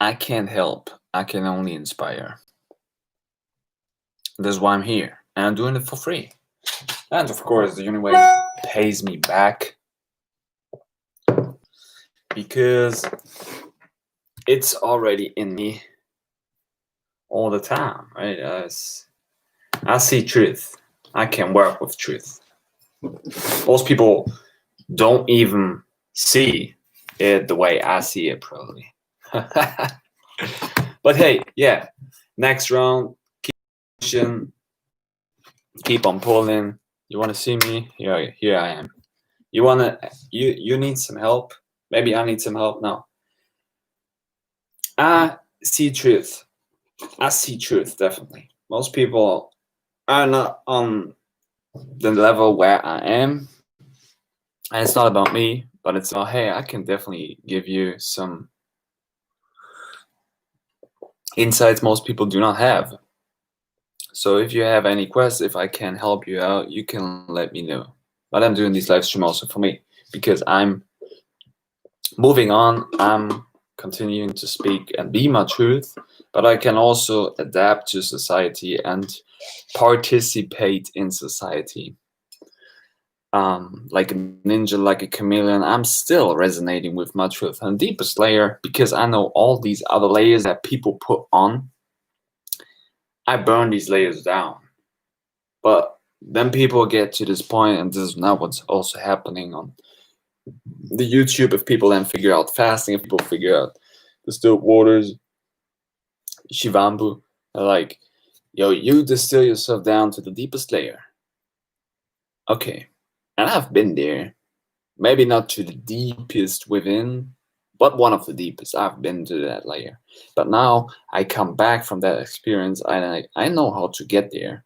I can't help. I can only inspire. That's why I'm here. And I'm doing it for free. And of course, the universe pays me back because it's already in me all the time, right? I see truth. I can work with truth. Most people don't even see it the way I see it, probably. But hey, yeah. Next round, keep pushing, keep on pulling. You want to see me? Here I am. You need some help? Maybe I need some help now. I see truth. I see truth, definitely. Most people are not on the level where I am. And it's not about me, but it's about, hey, I can definitely give you some insights most people do not have. So if you have any questions, if I can help you out, you can let me know. But I'm doing this live stream also for me because I'm moving on. I'm continuing to speak and be my truth, but I can also adapt to society and participate in society. Like a ninja, like a chameleon, I'm still resonating with my truth and deepest layer because I know all these other layers that people put on. I burn these layers down. But then people get to this point, and this is not what's also happening on the YouTube. If people then figure out fasting, if people figure out the still waters, Shivambu, like, yo, you distill yourself down to the deepest layer. Okay, and I've been there. Maybe not to the deepest within, but one of the deepest. I've been to that layer. But now I come back from that experience, and I know how to get there.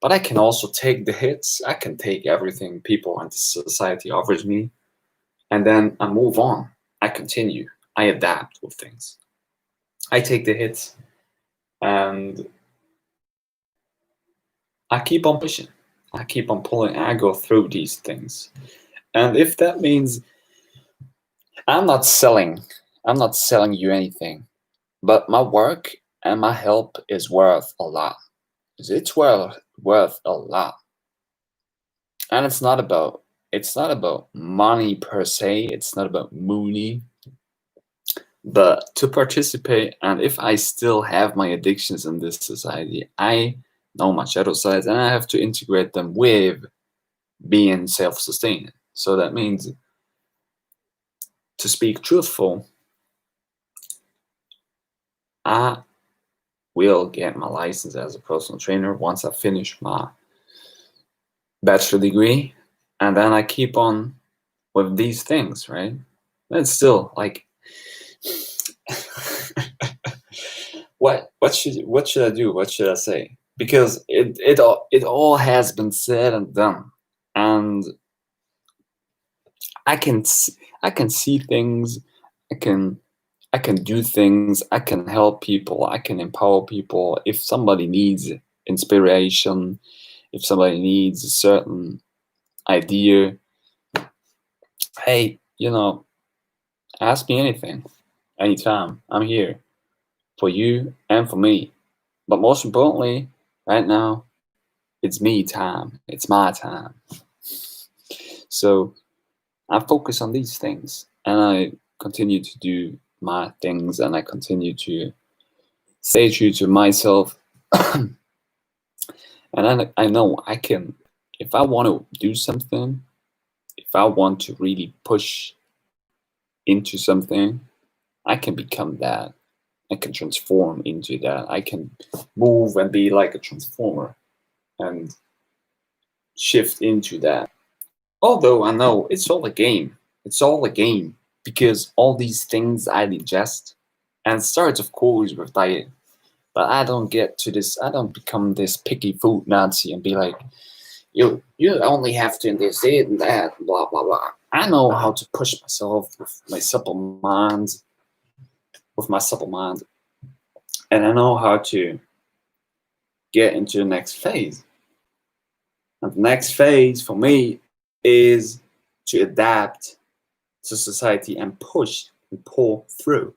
But I can also take the hits. I can take everything people and society offers me, and then I move on. I continue. I adapt with things. I take the hits, and I keep on pushing. I keep on pulling. I go through these things. And if that means I'm not selling you anything, but my work and my help is worth a lot. It's worth a lot. And it's not about money per se, it's not about money, but to participate. And if I still have my addictions in this society, I know my shadow sides and I have to integrate them with being self-sustaining. So that means, to speak truthful, I will get my license as a personal trainer once I finish my bachelor degree, and then I keep on with these things, right? And it's still like, what should I do? What should I say? Because it all has been said and done, and I can see things, I can do things, I can help people, I can empower people. If somebody needs inspiration, if somebody needs a certain idea, hey, ask me anything, anytime. I'm here for you and for me. But most importantly, right now, it's me time. It's my time. So I focus on these things and I continue to do my things and I continue to stay true to myself. And I know I can, if I want to do something, if I want to really push into something, I can become that. I can transform into that. I can move and be like a transformer and shift into that. Although I know it's all a game. It's all a game because all these things I digest, and it starts, of course, with diet. But I don't get to this. I don't become this picky food Nazi and be like, you only have to do this and that, blah blah blah. I know how to push myself with my supple mind, and I know how to get into the next phase. And the next phase for me is to adapt to society and push and pull through.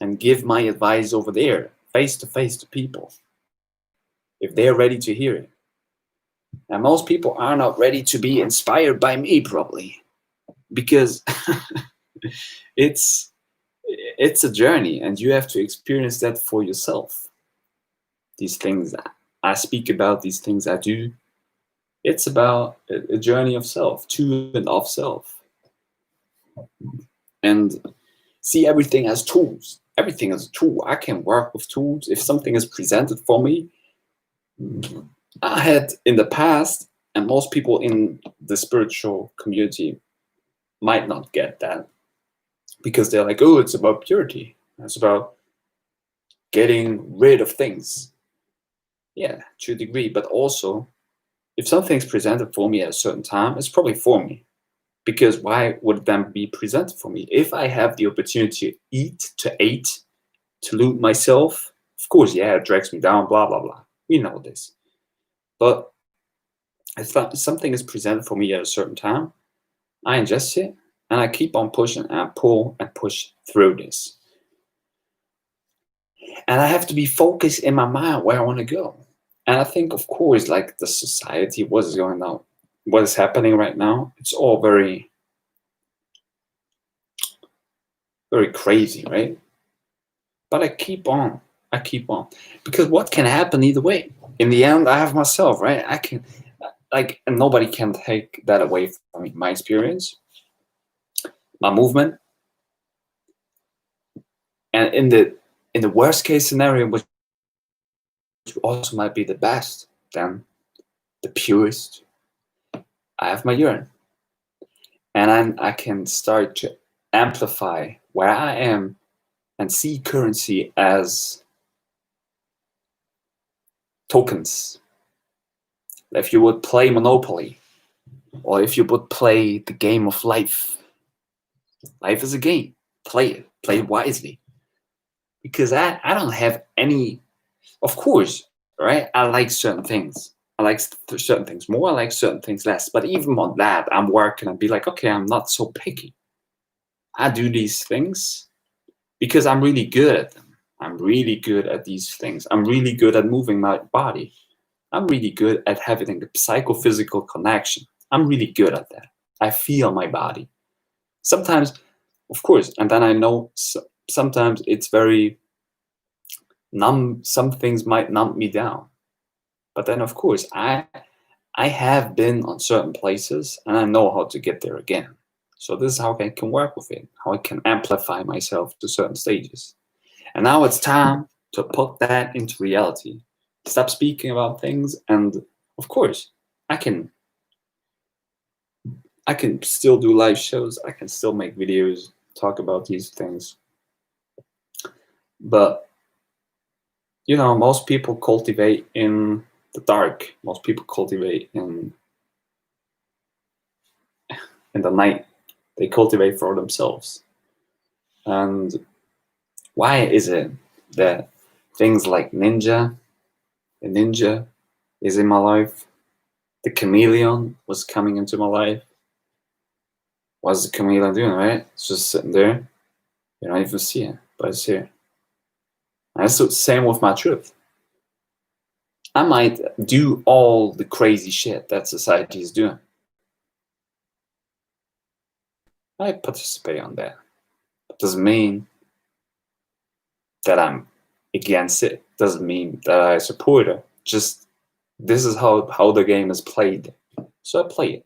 and give my advice over there, face to face to people, if they're ready to hear it. And most people are not ready to be inspired by me, probably, because it's a journey, and you have to experience that for yourself. These things I speak about, these things I do, it's about a journey of self, to and of self. And see everything as tools. Everything as a tool. I can work with tools. If something is presented for me, I had in the past, and most people in the spiritual community might not get that, because they're like, oh, it's about purity. It's about getting rid of things. Yeah, to a degree, but also, if something's presented for me at a certain time, it's probably for me. Because why would it then be presented for me? If I have the opportunity to eat, to loot myself, of course, yeah, it drags me down, blah, blah, blah. We know this. But if something is presented for me at a certain time, I ingest it, and I keep on pushing and pull and push through this. And I have to be focused in my mind where I want to go. And I think, of course, like the society, what is going on, what is happening right now, it's all very, very crazy, right? But I keep on, because what can happen either way? In the end, I have myself, right? I can, like, and nobody can take that away from me. My experience, my movement, and in the worst case scenario, which also might be the best, then the purest, I have my urine, and I can start to amplify where I am and see currency as tokens. If you would play Monopoly, or if you would play the game of life, life is a game. Play it wisely. Because I don't have any, of course, right? I like certain things. I like certain things more, I like certain things less. But even on that, I'm working and be like, okay, I'm not so picky. I do these things because I'm really good at them. I'm really good at these things. I'm really good at moving my body. I'm really good at having a psychophysical connection. I'm really good at that. I feel my body. Sometimes, of course, and then I know sometimes it's very numb. Some things might numb me down. But then, of course, I have been on certain places, and I know how to get there again. So this is how I can work with it, how I can amplify myself to certain stages. And now it's time to put that into reality. Stop speaking about things, and of course, I can still do live shows. I can still make videos, talk about these things. But you know, most people cultivate in the dark. Most people cultivate in the night. They cultivate for themselves. And why is it that things like the ninja is in my life, the chameleon was coming into my life? What's the chameleon doing, right? It's just sitting there. You don't even see it, but it's here. And it's the same with my truth. I might do all the crazy shit that society is doing. I participate on that. It doesn't mean that I'm against it. Doesn't mean that I support it. Just this is how the game is played. So I play it.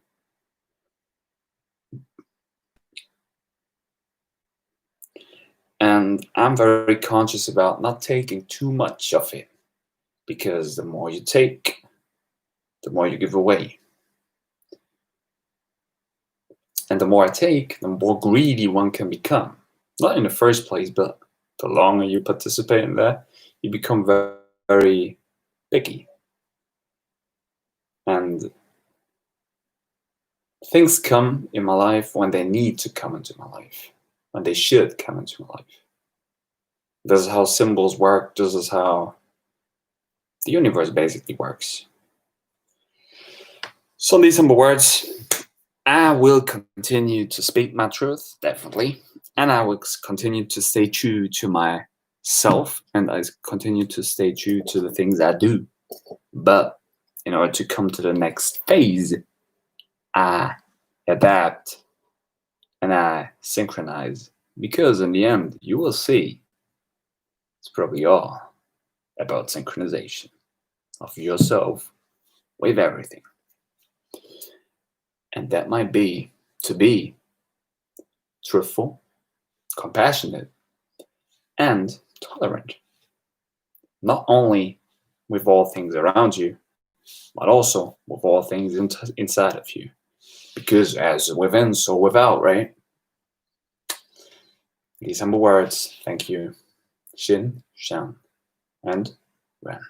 And I'm very conscious about not taking too much of it, because the more you take, the more you give away. And the more I take, the more greedy one can become. Not in the first place, but the longer you participate in that, you become very, very picky. And things come in my life when they need to come into my life, when they should come into my life. This is how symbols work. This is how the universe basically works. So in these simple words, I will continue to speak my truth, definitely. And I will continue to stay true to my self and I continue to stay true to the things I do. But in order to come to the next phase, I adapt and I synchronize. Because in the end, you will see it's probably all about synchronization of yourself with everything. And that might be to be truthful, compassionate, and tolerant. Not only with all things around you, but also with all things inside of you. Because as within, so without, right? These humble words, thank you, Shin, Shan, and Ren.